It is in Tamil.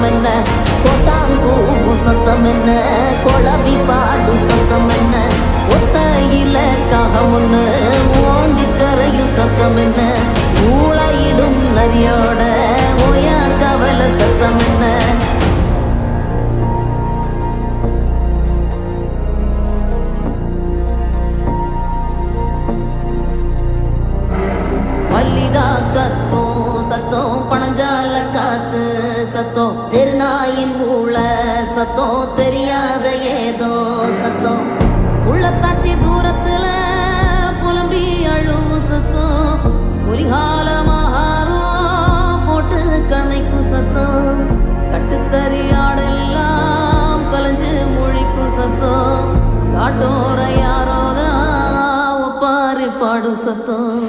சத்தம் என்ன, கோட்டாங்கூ சத்தம் என்ன, கொளவி பாடு சத்தம் என்ன, ஒத்தையில காகமுன்னு ஓங்கி கரையும் சத்தம் என்ன, ஊழையிடும் நரியோட ஓயா கவல சத்தம் என்ன. மல்லிதா கத்தோம் சத்தம், பணஞ்சால காத்து சத்தம், திருநாயின் ஊழ சத்தம், தெரியாத ஏதோ சத்தம், உள்ளத்தாச்சி தூரத்துல புலம்பி அழுவு சத்தம், பொறிகாலமாகாரம் போட்டு கண்ணைக்கும் சத்தம், கட்டுத்தறியாடெல்லாம் கலைஞ்சு மொழிக்கும் சத்தம், காட்டோர யாரோதான் ஒப்பாரி பாடும் சத்தம்.